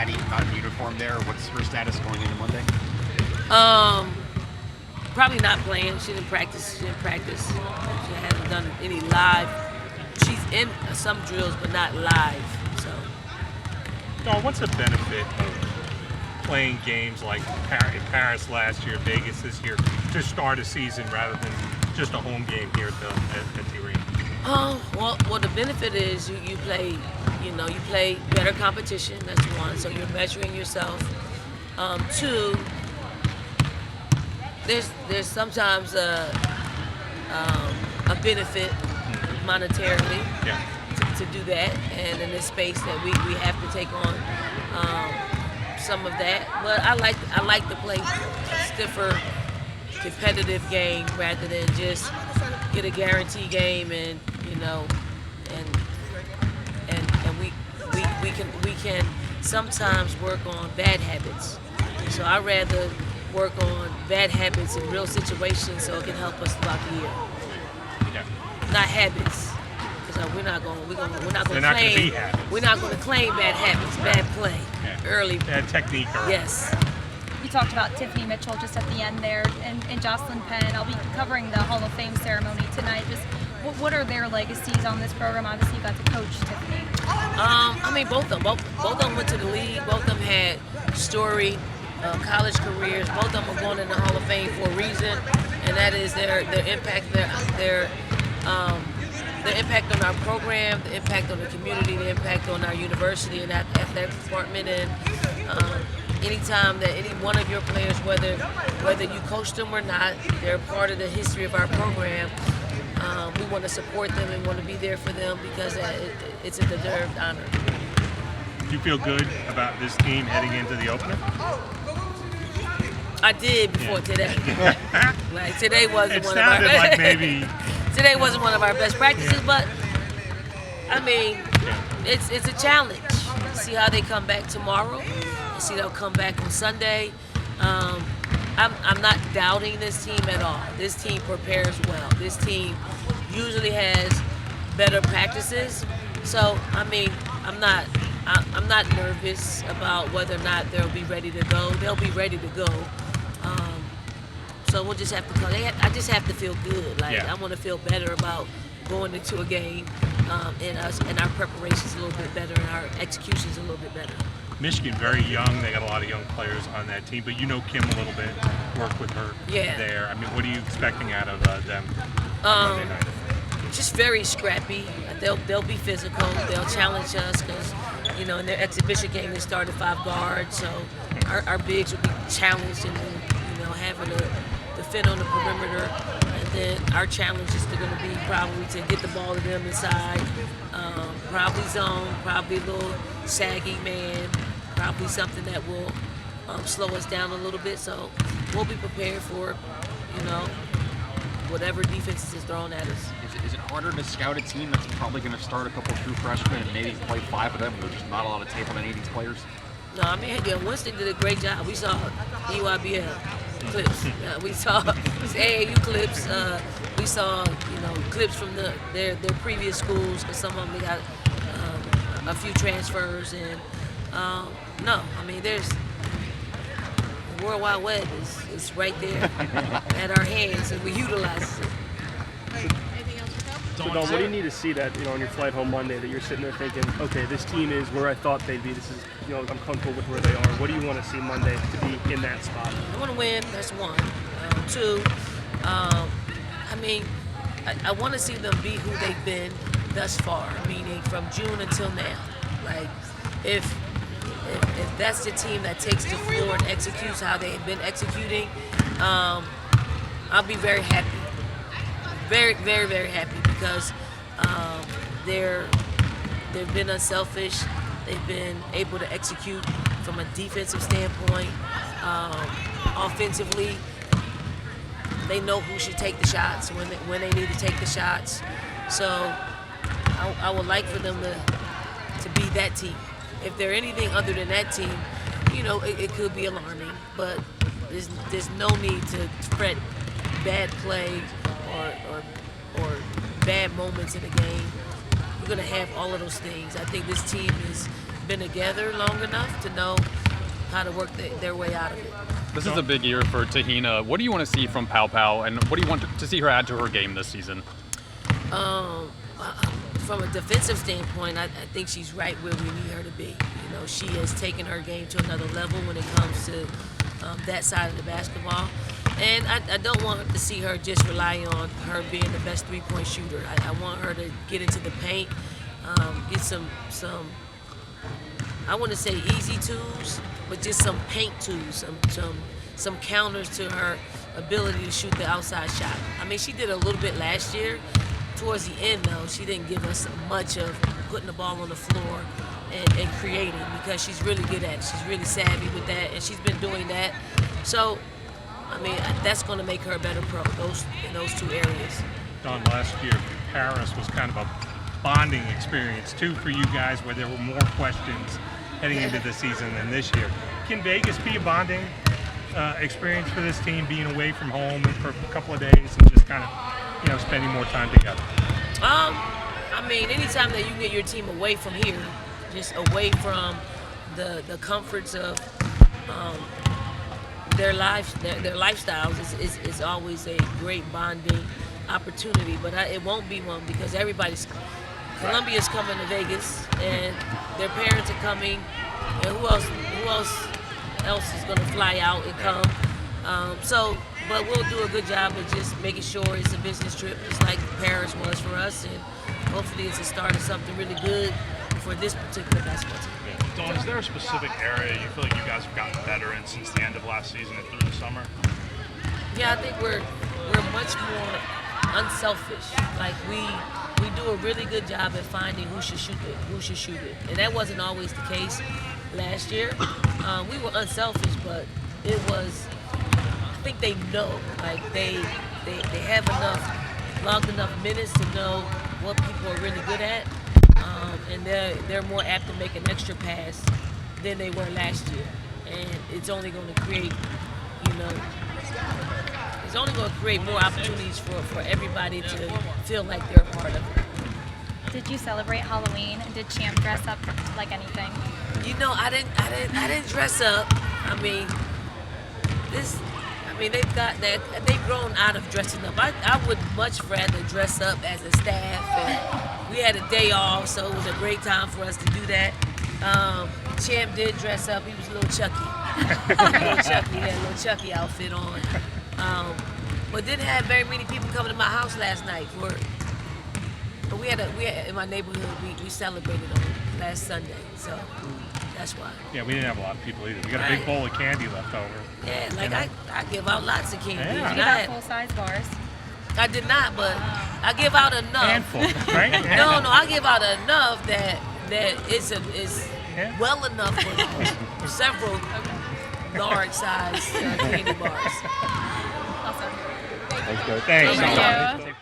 Maddie not in uniform there. What's her status going into Monday? Probably not playing. She didn't practice. She hasn't done any live. She's in some drills, but not live. So. Dawn, what's the benefit of playing games like Paris last year, Vegas this year, to start a season rather than just a home game here at the arena? Well, the benefit is you play, you play better competition. That's one. So you're measuring yourself. Two, there's sometimes a benefit monetarily to do that, and in this space that we have to take on some of that. But I like to play stiffer, competitive game rather than just get a guarantee game and we can sometimes work on bad habits. So I rather work on bad habits in real situations so it can help us throughout the year. Yeah. Not habits, because we're not going to claim bad habits, bad play, early. Bad technique. Yes. You talked about Tiffany Mitchell just at the end there, and Jocelyn Penn. I'll be covering the Hall of Fame ceremony tonight. Just what are their legacies on this program? Obviously, you got to coach Tiffany. Both of them went to the league. Both of them had storied college careers. Both of them are going in the Hall of Fame for a reason, and that is their impact, their impact on our program, the impact on the community, the impact on our university and that athletic department. And anytime that any one of your players, whether you coach them or not, they're part of the history of our program. We want to support them and want to be there for them because it's a deserved honor. Do you feel good about this team heading into the opener? I did before today. Like today wasn't one of our today wasn't one of our best practices, but I mean, it's a challenge. See how they come back tomorrow. See they'll come back on Sunday. I'm not doubting this team at all. This team prepares well. This team usually has better practices. So I mean, I'm not nervous about whether or not they'll be ready to go. They'll be ready to go. So we'll just have to. I just have to feel good. I want to feel better about going into a game, and our preparation's a little bit better, and our execution's a little bit better. Michigan, very young. They got a lot of young players on that team, but you know Kim a little bit. Work with her there. I mean, what are you expecting out of them on Monday night? Just very scrappy. They'll be physical. They'll challenge us because, in their exhibition game they started 5 guards, so our bigs will be challenged and having to defend on the perimeter. And then our challenge is going to be probably to get the ball to them inside, probably zone, probably a little sagging man, probably something that will slow us down a little bit. So we'll be prepared for, whatever defense is thrown at us. Is it harder to scout a team that's probably going to start a couple of true freshmen and maybe play 5 of them? There's just not a lot of tape on any of these players. No, I mean, Winston did a great job. We saw EYBL clips. We saw AAU clips. We saw, clips from their previous schools because some of them they got a few transfers. And no, I mean, there's the World Wide Web is right there at our hands, and we utilize it. So, Dawn, what do you need to see that, on your flight home Monday that you're sitting there thinking, okay, this team is where I thought they'd be. This is, I'm comfortable with where they are. What do you want to see Monday to be in that spot? I want to win. That's one. Two, I mean, I want to see them be who they've been thus far, meaning from June until now. Like, if that's the team that takes the floor and executes how they've been executing, I'll be very happy. Very, very, very happy because they've been unselfish. They've been able to execute from a defensive standpoint. Offensively, they know who should take the shots when they need to take the shots. So I would like for them to be that team. If they're anything other than that team, it could be alarming. But there's no need to fret bad play or bad moments in the game. We're going to have all of those things. I think this team been together long enough to know how to work their way out of it. This is a big year for Tahina. What do you want to see from Pow Pow, and what do you want to see her add to her game this season? From a defensive standpoint, I think she's right where we need her to be. You know, she has taken her game to another level when it comes to that side of the basketball. And I don't want to see her just rely on her being the best three-point shooter. I want her to get into the paint, get some I want to say easy tools, but just some paint tools, some counters to her ability to shoot the outside shot. I mean, she did a little bit last year. Towards the end, though, she didn't give us much of putting the ball on the floor and creating, because she's really good at it. She's really savvy with that, and she's been doing that. So, I mean, that's going to make her a better pro in those two areas. Don, last year, Paris was kind of a bonding experience, too, for you guys, where there were more questions heading into the season than this year. Can Vegas be a bonding experience for this team, being away from home for a couple of days and just kind of, spending more time together? I mean, anytime that you get your team away from here, just away from the comforts of their lifestyles is always a great bonding opportunity. But it won't be one, because Columbia's coming to Vegas, and their parents are coming, and who else is going to fly out and come? But we'll do a good job of just making sure it's a business trip, just like Paris was for us, and hopefully it's a start of something really good for this particular basketball team. Dawn, is there a specific area you feel like you guys have gotten better in since the end of last season and through the summer? Yeah, I think we're much more unselfish. Like we do a really good job at finding who should shoot it, and that wasn't always the case last year. We were unselfish, but it was. I think they know, like they have logged enough minutes to know what people are really good at, and they're more apt to make an extra pass than they were last year, and it's only going to create, it's only going to create more opportunities for everybody to feel like they're a part of it. Did you celebrate Halloween? Did Champ dress up like anything? I didn't dress up. I mean, they've got that. They've grown out of dressing up. I would much rather dress up as a staff. And we had a day off, so it was a great time for us to do that. Champ did dress up. He was a little Chucky. He had a little Chucky outfit on. But didn't have very many people coming to my house last night. But we had in my neighborhood. We celebrated on last Sunday, so. That's why. Yeah, we didn't have a lot of people either. We got a big bowl of candy left over. Yeah, like I give out lots of candy. Yeah. You got full-size bars? I did not, but I give out enough. Handful, right? No, I give out enough that is well enough for several large-size candy bars. Awesome. Thanks. Thank you.